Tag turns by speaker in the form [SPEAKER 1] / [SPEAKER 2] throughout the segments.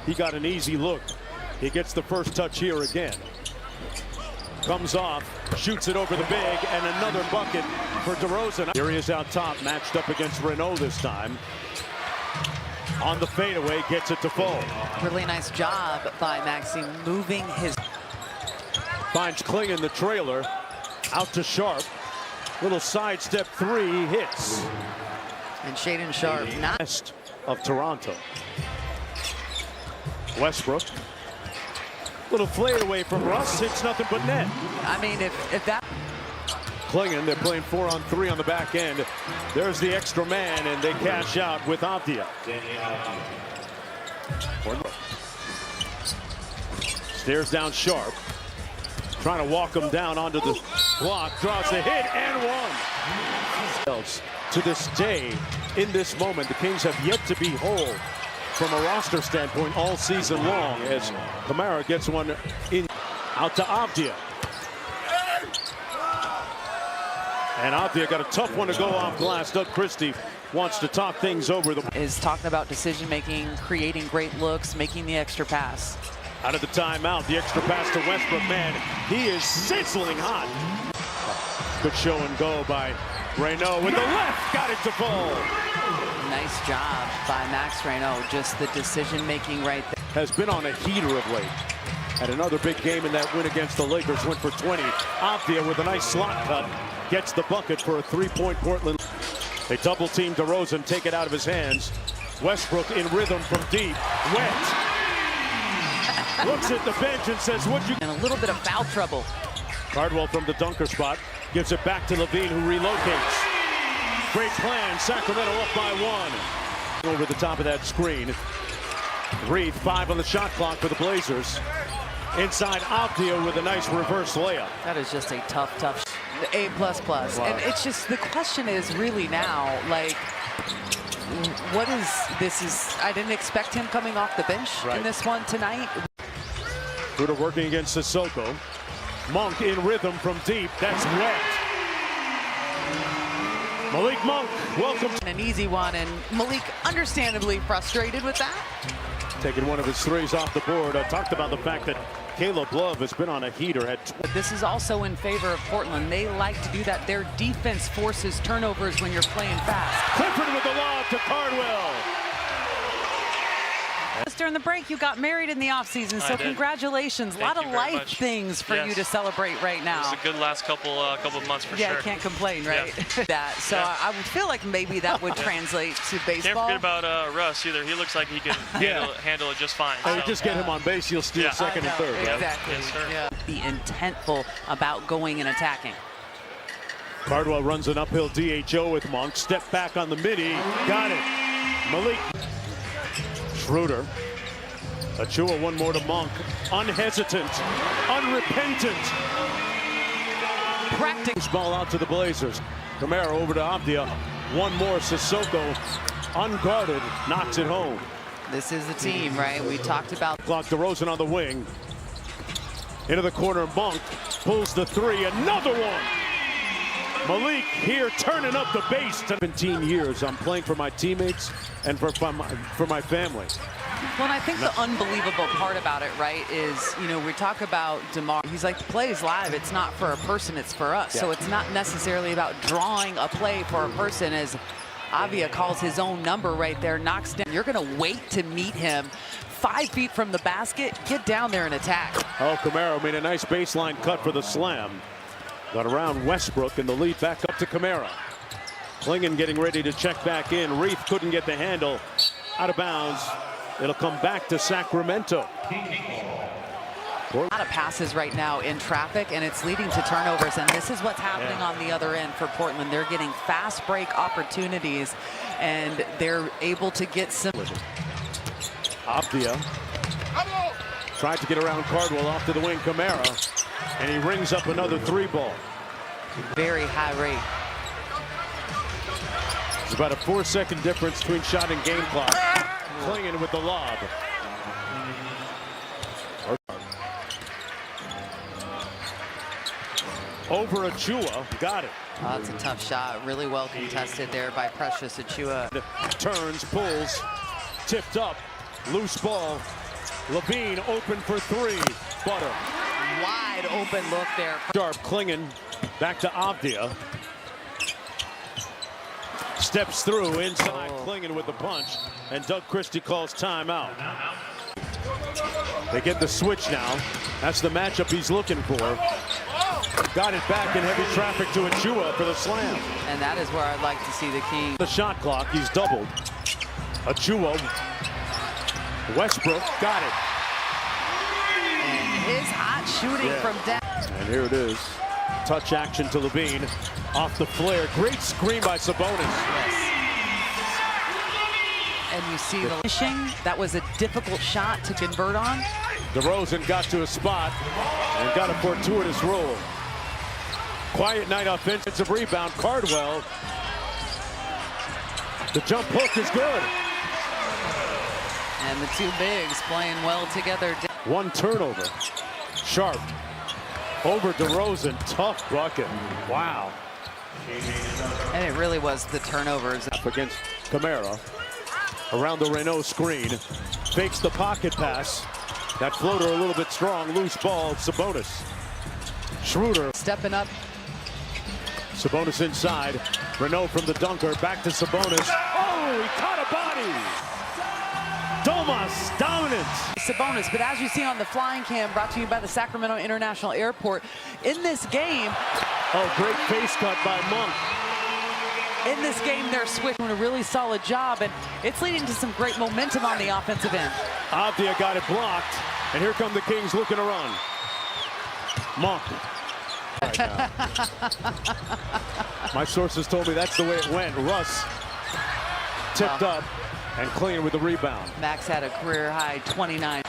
[SPEAKER 1] he got an easy look. He gets the first touch here again. Comes off, shoots it over the big, and another bucket for DeRozan. Here he is out top, matched up against Renault this time. On the fadeaway, gets it to fall.
[SPEAKER 2] Really nice job by Maxey moving his.
[SPEAKER 1] Finds Klingon, the trailer, out to Sharp. Little sidestep three, hits.
[SPEAKER 2] And Shaedon Sharp, not
[SPEAKER 1] West of Toronto. Westbrook. Little fade away from Russ, hits nothing but net.
[SPEAKER 2] I mean, if that.
[SPEAKER 1] Klingon, they're playing 4-on-3 on the back end. There's the extra man, and they cash out with Avdia. Stares down Sharp. Trying to walk him down onto the block. Draws the hit and one. To this day, in this moment, the Kings have yet to be whole from a roster standpoint all season long, as Kamara gets one in. Out to Avdia. And Avdia got a tough one to go off glass. Doug Christie wants to talk things over.
[SPEAKER 2] Is talking about decision making, creating great looks, making the extra pass.
[SPEAKER 1] Out of the timeout, the extra pass to Westbrook. Man, he is sizzling hot. Good show and go by Renault with the left. Got it to fall.
[SPEAKER 2] Nice job by Max Renault. Just the decision making right there.
[SPEAKER 1] Has been on a heater of late. Had another big game in that win against the Lakers. Went for 20. Avdia with a nice slot cut. Gets the bucket for a three-point Portland. They double team DeRozan, take it out of his hands. Westbrook in rhythm from deep. Wet. Looks at the bench and says, "What you?"
[SPEAKER 2] And a little bit of foul trouble.
[SPEAKER 1] Cardwell from the dunker spot gives it back to Levine, who relocates. Great plan. Sacramento up by one. Over the top of that screen. Reed, 5 on the shot clock for the Blazers. Inside Avdia with a nice reverse layup.
[SPEAKER 2] That is just a tough. A++. Wow. And it's just, the question is really now, like, what is this? I didn't expect him coming off the bench in this one tonight.
[SPEAKER 1] Huda working against Sissoko. Monk in rhythm from deep. That's wet. Malik Monk, welcome.
[SPEAKER 2] An easy one, and Malik understandably frustrated with that.
[SPEAKER 1] Taking one of his threes off the board. I talked about the fact that Caleb Love has been on a heater.
[SPEAKER 2] This is also in favor of Portland. They like to do that. Their defense forces turnovers when you're playing fast.
[SPEAKER 1] Clifford with the lob to Cardwell.
[SPEAKER 2] During the break, you got married in the offseason, so congratulations. A lot of life things for you to celebrate right now.
[SPEAKER 3] It was a good last couple of months for sure.
[SPEAKER 2] Yeah, I can't complain, right? So I would feel like maybe that would translate to baseball.
[SPEAKER 3] Can't forget about Russ either. He looks like he can handle it just fine.
[SPEAKER 1] So. Just get him on base, he'll steal second and third.
[SPEAKER 2] Exactly.
[SPEAKER 3] Yes,
[SPEAKER 2] Be intentful about going and attacking.
[SPEAKER 1] Cardwell runs an uphill DHO with Monk. Step back on the midi. Got it. Malik. Schroeder. Achua, one more to Monk. Unhesitant. Unrepentant.
[SPEAKER 2] Practice.
[SPEAKER 1] Ball out to the Blazers. Kamara over to Avdia. One more. Sissoko, unguarded, knocks it home.
[SPEAKER 2] This is the team, right? We talked about.
[SPEAKER 1] Clock DeRozan on the wing. Into the corner. Monk pulls the three. Another one. Malik here turning up the base. 17 years I'm playing for my teammates and for my family.
[SPEAKER 2] Well, and I think the unbelievable part about it, right, is, you know, we talk about DeMar. He's like, the play is live. It's not for a person, it's for us. So it's not necessarily about drawing a play for a person, as Avdia calls his own number right there, knocks down. You're going to wait to meet him 5 feet from the basket. Get down there and attack.
[SPEAKER 1] Oh, Kamara made a nice baseline cut for the slam. Got around Westbrook, and the lead back up to Kamara. Klingon getting ready to check back in. Reith couldn't get the handle. Out of bounds. It'll come back to Sacramento.
[SPEAKER 2] A lot of passes right now in traffic, and it's leading to turnovers, and this is what's happening on the other end for Portland. They're getting fast break opportunities, and they're able to get some.
[SPEAKER 1] Avdia tried to get around Cardwell off to the wing. Kamara, and he rings up another three ball.
[SPEAKER 2] Very high rate.
[SPEAKER 1] It's about a 4-second difference between shot and game clock. Klingon with the lob. Over Achua, got it.
[SPEAKER 2] Oh, that's a tough shot. Really well contested there by Precious Achua.
[SPEAKER 1] Turns, pulls, tipped up, loose ball. Levine open for three. Butter.
[SPEAKER 2] Wide open look there.
[SPEAKER 1] Sharp clinging back to Avdia. Steps through inside, clinging with the punch, and Doug Christie calls timeout. They get the switch now. That's the matchup he's looking for. Got it back in heavy traffic to Achua for the slam.
[SPEAKER 2] And that is where I'd like to see the King.
[SPEAKER 1] The shot clock, he's doubled. Achua. Westbrook got it.
[SPEAKER 2] And his hot shooting from down.
[SPEAKER 1] And here it is. Touch action to Levine. Off the flare. Great screen by Sabonis.
[SPEAKER 2] Yes. And you see the finishing. That was a difficult shot to convert on.
[SPEAKER 1] DeRozan got to a spot and got a fortuitous roll. Quiet night offensive rebound. Cardwell. The jump hook is good.
[SPEAKER 2] And the two bigs playing well together.
[SPEAKER 1] One turnover. Sharp. Over DeRozan. Tough bucket. Wow.
[SPEAKER 2] And it really was the turnovers.
[SPEAKER 1] Up against Camara. Around the Renault screen. Fakes the pocket pass. That floater a little bit strong. Loose ball. Sabonis. Schroeder.
[SPEAKER 2] Stepping up.
[SPEAKER 1] Sabonis inside. Renault from the dunker. Back to Sabonis. Oh, he caught a body. Domas dominance.
[SPEAKER 2] Sabonis, but as you see on the flying cam brought to you by the Sacramento International Airport, in this game.
[SPEAKER 1] Oh, great face cut by Monk.
[SPEAKER 2] In this game, they're switching a really solid job, and it's leading to some great momentum on the offensive end.
[SPEAKER 1] Avdia got it blocked, and here come the Kings looking to run. Monk. Right now. My sources told me that's the way it went. Russ tipped up and clean with the rebound.
[SPEAKER 2] Max had a career-high 29.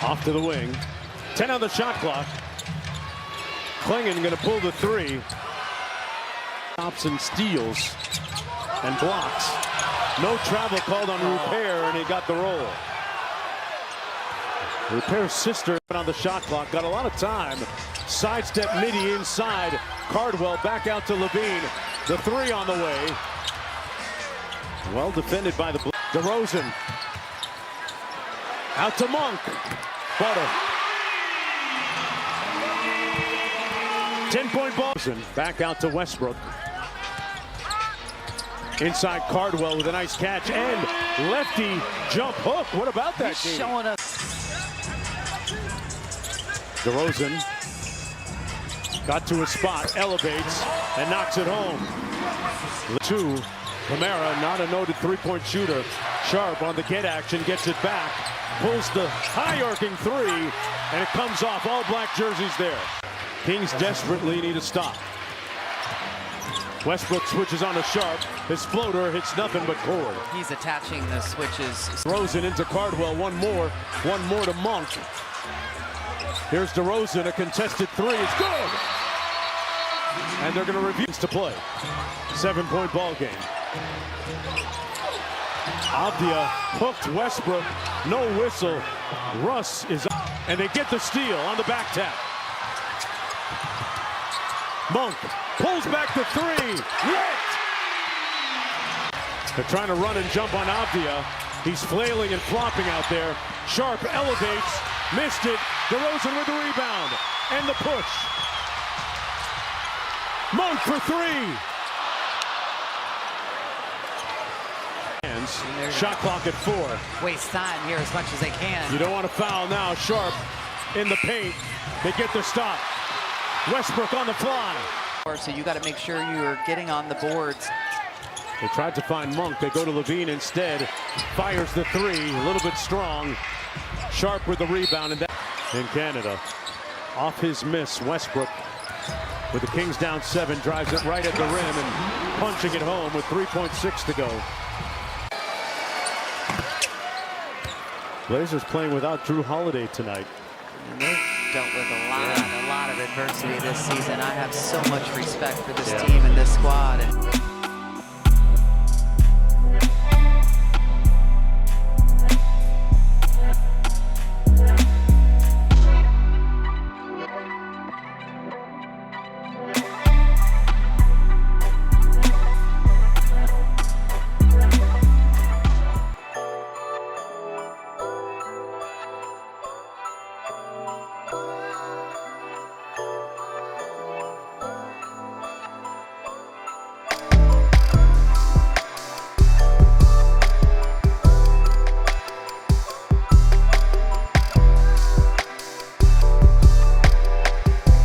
[SPEAKER 1] Off to the wing. 10 on the shot clock. Klingon going to pull the three. Thompson steals and blocks. No travel called on Repair, and he got the roll. Repair's sister on the shot clock. Got a lot of time. Sidestep midi inside. Cardwell back out to Levine. The three on the way. Well defended by the DeRozan. Out to Monk. Butter. 10-point ball. Back out to Westbrook. Inside Cardwell with a nice catch and lefty jump hook. What about that?
[SPEAKER 2] He's showing us.
[SPEAKER 1] DeRozan got to a spot, elevates, and knocks it home. Two. Camara, not a noted three-point shooter. Sharp on the get action, gets it back. Pulls the high-arcing three, and it comes off. All black jerseys there. Kings desperately need a stop. Westbrook switches on to Sharp. His floater hits nothing but cord.
[SPEAKER 2] He's attaching the switches.
[SPEAKER 1] DeRozan into Cardwell. One more to Monk. Here's DeRozan, a contested three. It's good! And they're going to review to play. 7-point ball game. Avdia hooked Westbrook. No whistle. Russ is up. And they get the steal on the back tap. Monk pulls back the three. Ripped! They're trying to run and jump on Avdia. He's flailing and flopping out there. Sharp elevates. Missed it. DeRozan with the rebound. And the push. Monk for three. Shot clock at 4.
[SPEAKER 2] Waste time here as much as they can.
[SPEAKER 1] You don't want to foul now. Sharp in the paint. They get the stop. Westbrook on the fly.
[SPEAKER 2] So you got to make sure you're getting on the boards.
[SPEAKER 1] They tried to find Monk. They go to Levine instead. Fires the three. A little bit strong. Sharp with the rebound. And in Canada. Off his miss, Westbrook with the Kings down 7. Drives it right at the rim and punching it home with 3.6 to go. Blazers playing without Drew Holiday tonight.
[SPEAKER 2] And they've dealt with a lot of adversity this season. I have so much respect for this team and this squad. And